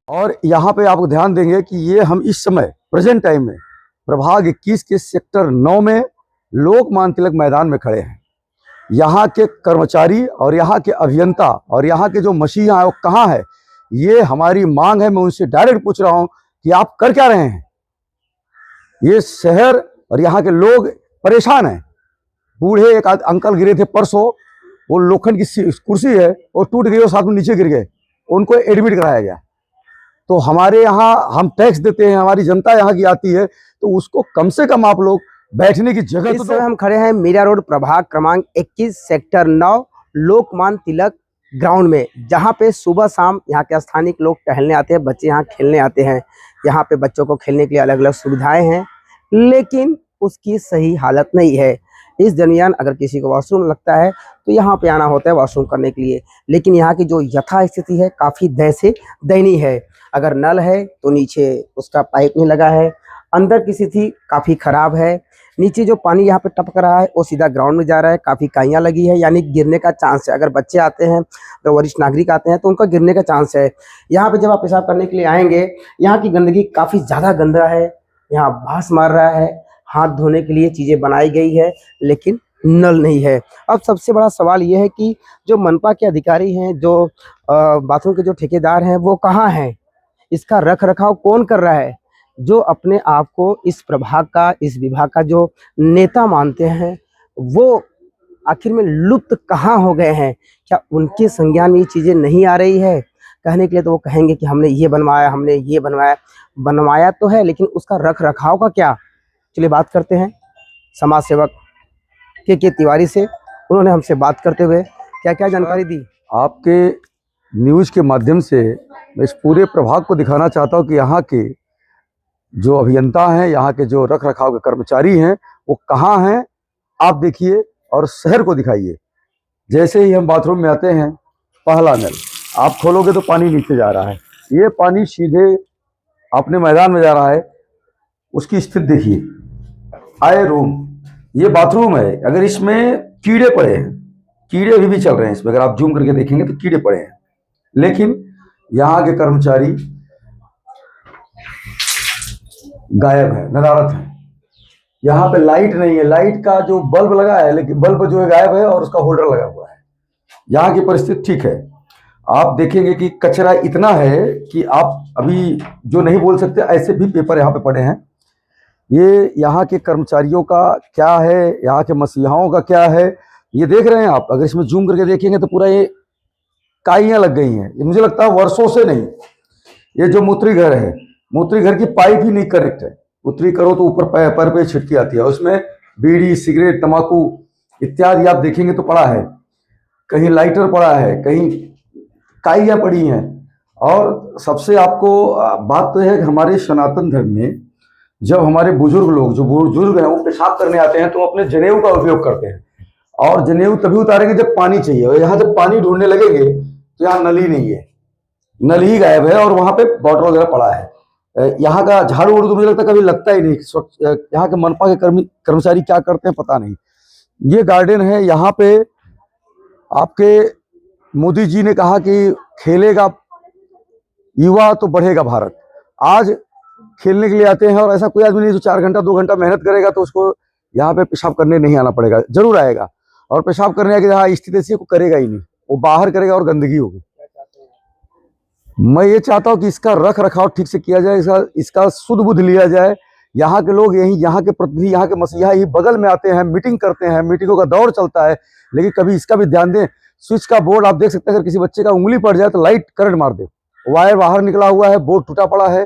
और यहाँ पे आप ध्यान देंगे कि ये हम इस समय प्रेजेंट टाइम में प्रभाग 21 के सेक्टर 9 में लोकमान्य तिलक मैदान में खड़े हैं। यहाँ के कर्मचारी और यहाँ के अभियंता और यहाँ के जो मसीहा है वो कहाँ है, ये हमारी मांग है। मैं उनसे डायरेक्ट पूछ रहा हूँ कि आप कर क्या रहे हैं। ये शहर और यहाँ के लोग परेशान हैं। बूढ़े एक अंकल गिरे थे परसों, वो लोखंड की कुर्सी है वो टूट गई और साथ में नीचे गिर गए, उनको एडमिट कराया गया। तो हमारे यहाँ हम टैक्स देते हैं, हमारी जनता यहाँ की आती है, तो उसको कम से कम आप लोग बैठने की जगह। इस समय हम खड़े हैं मीरा रोड प्रभाग क्रमांक 21 सेक्टर 9 लोकमान्य तिलक ग्राउंड में, जहाँ पे सुबह शाम यहाँ के स्थानीय लोग टहलने आते हैं, बच्चे यहाँ खेलने आते हैं। यहाँ पे बच्चों को खेलने के लिए अलग अलग सुविधाएं हैं, लेकिन उसकी सही हालत नहीं है। इस दरमियान अगर किसी को वॉशरूम लगता है तो यहाँ पे आना होता है वॉशरूम करने के लिए, लेकिन यहाँ की जो यथास्थिति है काफ़ी दयनीय है। अगर नल है तो नीचे उसका पाइप नहीं लगा है, अंदर की स्थिति काफ़ी ख़राब है। नीचे जो पानी यहाँ पे टपक रहा है वो सीधा ग्राउंड में जा रहा है, काफ़ी काइयाँ लगी है, यानी गिरने का चांस है। अगर बच्चे आते हैं, अगर वरिष्ठ नागरिक आते हैं तो उनका गिरने का चांस है। यहाँ पे जब आप पेशाब करने के लिए आएंगे, यहाँ की गंदगी काफ़ी ज़्यादा गंदा है, यहाँ बांस मार रहा है। हाथ धोने के लिए चीज़ें बनाई गई है लेकिन नल नहीं है। अब सबसे बड़ा सवाल ये है कि जो मनपा के अधिकारी हैं, जो बाथरूम के जो ठेकेदार हैं, वो कहाँ हैं? इसका रख रखाव कौन कर रहा है? जो अपने आप को इस प्रभाग का, इस विभाग का जो नेता मानते हैं, वो आखिर में लुप्त कहाँ हो गए हैं? क्या उनके संज्ञान में ये चीज़ें नहीं आ रही है? कहने के लिए तो वो कहेंगे कि हमने ये बनवाया, हमने ये बनवाया तो है, लेकिन उसका रख रखाव का क्या? चलिए बात करते हैं समाज सेवक के तिवारी से। उन्होंने हमसे बात करते हुए क्या क्या जानकारी दी। आपके न्यूज़ के माध्यम से मैं इस पूरे प्रभाग को दिखाना चाहता हूँ कि यहाँ के जो अभियंता हैं, यहाँ के जो रख रखाव के कर्मचारी हैं, वो कहाँ हैं आप देखिए और शहर को दिखाइए। जैसे ही हम बाथरूम में आते हैं, पहला नल आप खोलोगे तो पानी नीचे जा रहा है, ये पानी सीधे अपने मैदान में जा रहा है। उसकी स्थिति देखिए, आए रूम, ये बाथरूम है। अगर इसमें कीड़े पड़े हैं, कीड़े अभी भी चल रहे हैं इसमें, अगर आप जूम करके देखेंगे तो कीड़े पड़े हैं, लेकिन यहाँ के कर्मचारी गायब है, नदारत है। यहाँ पे लाइट नहीं है, लाइट का जो बल्ब लगा है लेकिन बल्ब जो है गायब है और उसका होल्डर लगा हुआ है। यहाँ की परिस्थिति ठीक है। आप देखेंगे कि कचरा इतना है कि आप अभी जो नहीं बोल सकते, ऐसे भी पेपर यहाँ पे पड़े हैं। ये यहाँ के कर्मचारियों का क्या है, यहाँ के मसीहाओं का क्या है, ये देख रहे हैं आप। अगर इसमें जूम करके देखेंगे तो पूरा ये काइयाँ लग गई हैं। ये मुझे लगता है वर्षों से नहीं। ये जो मूत्री घर है, मूत्री घर की पाइप ही नहीं करेक्ट है। मूत्री करो तो ऊपर पैर पे छिटकी आती है, उसमें बीड़ी, सिगरेट, तंबाकू इत्यादि आप देखेंगे तो पड़ा है। कहीं लाइटर पड़ा है, कहीं काइयाँ पड़ी हैं। और सबसे आपको बात तो है कि हमारे सनातन धर्म में जब हमारे बुजुर्ग लोग, जो बुजुर्ग हैं, वो पेशाब करने आते हैं तो अपने जनेऊ का उपयोग करते हैं, और जनेऊ तभी उतारेंगे जब पानी चाहिए। और यहाँ जब पानी ढूंढने लगेंगे तो यहाँ नल ही नहीं है, नल ही गायब है और वहाँ पे बॉटल वगैरह पड़ा है। यहाँ का झाड़ू उड़ू तो मुझे लगता है कभी लगता ही नहीं। यहाँ के मनपा के कर्मचारी क्या करते हैं पता नहीं। ये गार्डन है, यहाँ पे आपके मोदी जी ने कहा कि खेलेगा युवा तो बढ़ेगा भारत। आज खेलने के लिए आते हैं और ऐसा कोई आदमी नहीं जो 4 घंटा 2 घंटा मेहनत करेगा तो उसको यहाँ पे पेशाब करने नहीं आना पड़ेगा। जरूर आएगा, और पेशाब करने आके जहाँ स्थिति ऐसी को करेगा ही नहीं, वो बाहर करेगा और गंदगी होगी। मैं ये चाहता हूँ कि इसका रख रखाव ठीक से किया जाए, इसका शुद्ध बुद्ध लिया जाए। यहाँ के लोग यही, यहाँ के प्रतिनिधि, यहाँ के मसीहा ही बगल में आते हैं, मीटिंग करते हैं, मीटिंगों का दौर चलता है, लेकिन कभी इसका भी ध्यान दें। स्विच का बोर्ड आप देख सकते हैं, अगर किसी बच्चे का उंगली पड़ जाए तो लाइट करंट मार दे। वायर बाहर निकला हुआ है, बोर्ड टूटा पड़ा है।